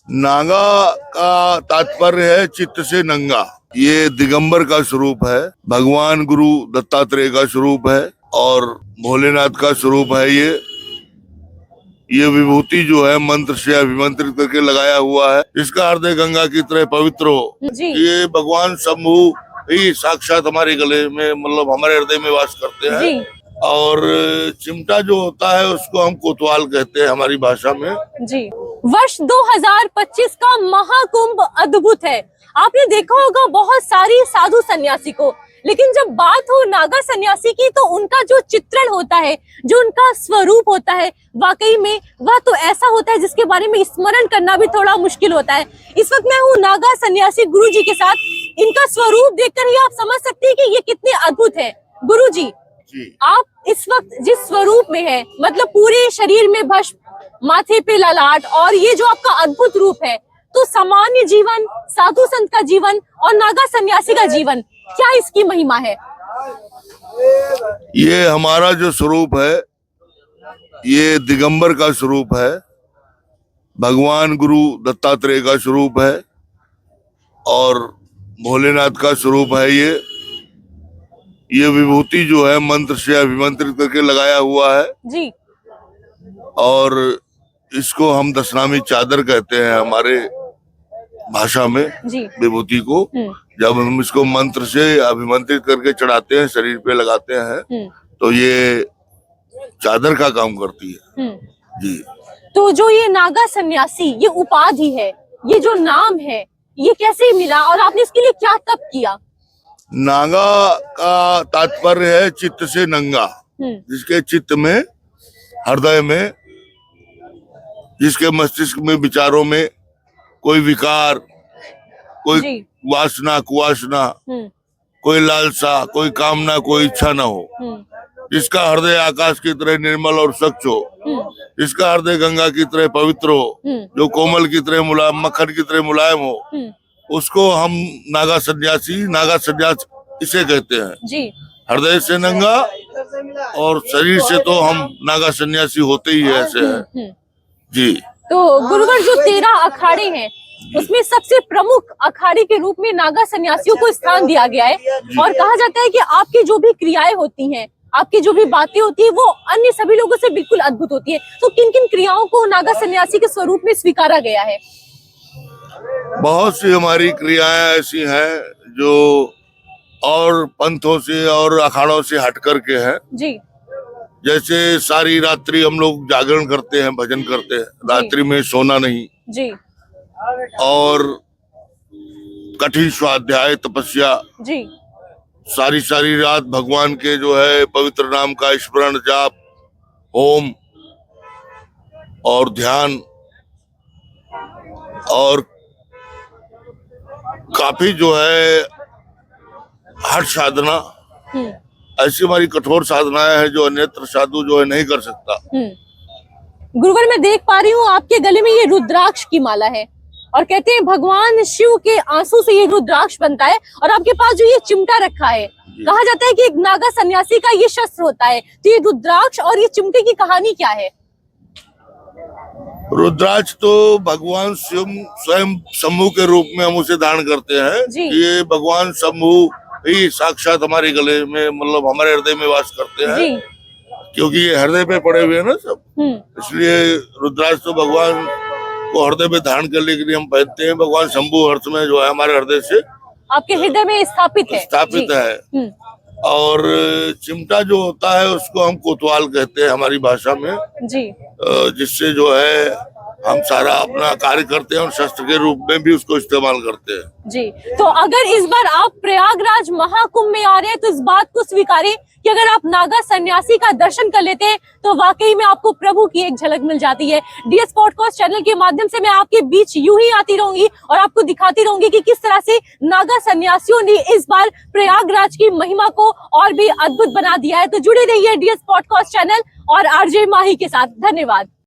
नागा का तात्पर्य है चित्त से नंगा। ये दिगंबर का स्वरूप है, भगवान गुरु दत्तात्रेय का स्वरूप है और भोलेनाथ का स्वरूप है। ये विभूति जो है मंत्र से अभिमंत्रित करके लगाया हुआ है। इसका अर्थ है गंगा की तरह पवित्र हो। ये भगवान शंभू ही साक्षात हमारे गले में, मतलब हमारे हृदय में वास करते हैं। और चिमटा जो होता है उसको हम कोतवाल कहते हैं हमारी भाषा में। जी। वर्ष 2025 का महाकुंभ अद्भुत है। आपने देखा होगा बहुत सारी साधु सन्यासी को, लेकिन जब बात हो नागा सन्यासी की तो उनका जो चित्रण होता है, जो उनका स्वरूप होता है, वाकई में वह तो ऐसा होता है जिसके बारे में स्मरण करना भी थोड़ा मुश्किल होता है। इस वक्त मैं हूँ नागा सन्यासी गुरुजी के साथ। इनका स्वरूप देखकर ही आप समझ सकते हैं कि ये कितने अद्भुत है। गुरुजी, आप इस वक्त जिस स्वरूप में है, मतलब पूरे शरीर में भस्म, माथे पे ललाट, और ये जो आपका अद्भुत रूप है, तो सामान्य जीवन, साधु संत का जीवन और नागा सन्यासी का जीवन, क्या इसकी महिमा है? ये हमारा जो स्वरूप है ये दिगंबर का स्वरूप है, भगवान गुरु दत्तात्रेय का स्वरूप है और भोलेनाथ का स्वरूप है। ये विभूति जो है मंत्र से अभिमंत्रित करके लगाया हुआ है जी। और इसको हम दशनामी चादर कहते हैं हमारे भाषा में जी। विभूति को जब हम इसको मंत्र से अभिमंत्रित करके चढ़ाते हैं, शरीर पे लगाते हैं, तो ये चादर का काम करती है। जी। तो जो ये नागा सन्यासी, ये उपाधि है, ये जो नाम है, ये कैसे मिला और आपने इसके लिए क्या तप किया? नागा का तात्पर्य है चित्त से नंगा। जिसके चित्त में, हृदय में, जिसके मस्तिष्क में, विचारों में कोई विकार, कोई वासना, कुवासना, कोई लालसा, कोई कामना, कोई इच्छा न हो, जिसका हृदय आकाश की तरह निर्मल और स्वच्छ हो, जिसका हृदय गंगा की तरह पवित्र हो, जो कोमल की तरह मुलायम, मक्खन की तरह मुलायम हो, उसको हम नागा सन्यास इसे कहते हैं। जी। हृदय से नंगा और शरीर से तो हम नागा सन्यासी होते ही ऐसे हैं। जी। तो गुरुवर, जो 13 अखाड़े हैं उसमें सबसे प्रमुख अखाड़े के रूप में नागा सन्यासियों को स्थान दिया गया है और कहा जाता है कि आपकी जो भी क्रियाएं होती हैं, आपकी जो भी बातें होती है, वो अन्य सभी लोगों से बिल्कुल अद्भुत होती है। तो किन किन क्रियाओं को नागा सन्यासी के स्वरूप में स्वीकारा गया है? बहुत सी हमारी क्रियाएं ऐसी हैं जो और पंथों से और अखाड़ों से हट करके हैं। जी। जैसे सारी रात्रि हम लोग जागरण करते हैं, भजन करते हैं, रात्रि में सोना नहीं। जी। और कठिन स्वाध्याय, तपस्या, जी। सारी रात भगवान के जो है पवित्र नाम का स्मरण, जाप, होम और ध्यान, और काफी जो है हठ साधना, ऐसी हमारी कठोर साधनाएं हैं जो अन्यत्र साधु जो है नहीं कर सकता। गुरुवर, मैं देख पा रही हूँ आपके गले में ये रुद्राक्ष की माला है और कहते हैं भगवान शिव के आंसू से ये रुद्राक्ष बनता है, और आपके पास जो ये चिमटा रखा है, कहा जाता है कि एक नागा सन्यासी का ये शस्त्र होता है। तो ये रुद्राक्ष और ये चिमटे की कहानी क्या है? रुद्राक्ष तो भगवान शिव स्वयं शंभू के रूप में हम उसे धारण करते हैं। ये भगवान शंभू ही साक्षात हमारे गले में, मतलब हमारे हृदय में वास करते हैं, क्योंकि ये हृदय पे पड़े हुए हैं ना सब, इसलिए रुद्राक्ष तो भगवान को हृदय में धारण करने के लिए हम पहनते हैं। भगवान शंभू अर्थ में जो है हमारे हृदय से, आपके हृदय में स्थापित है। और चिमटा जो होता है उसको हम कोतवाल कहते हैं हमारी भाषा में। जी। जिससे जो है हम सारा अपना कार्य करते हैं और शस्त्र के रूप में भी उसको इस्तेमाल करते हैं। जी। तो अगर इस बार आप प्रयागराज महाकुंभ में आ रहे हैं तो इस बात को स्वीकारें कि अगर आप नागा सन्यासी का दर्शन कर लेते हैं तो वाकई में आपको प्रभु की एक झलक मिल जाती है। DS पॉडकास्ट चैनल के माध्यम से मैं आपके बीच यूं ही आती रहूंगी और आपको दिखाती रहूंगी कि किस तरह से नागा सन्यासियों ने इस बार प्रयागराज की महिमा को और भी अद्भुत बना दिया है। तो जुड़े रहिए DS पॉडकास्ट चैनल और RJ माही के साथ। धन्यवाद।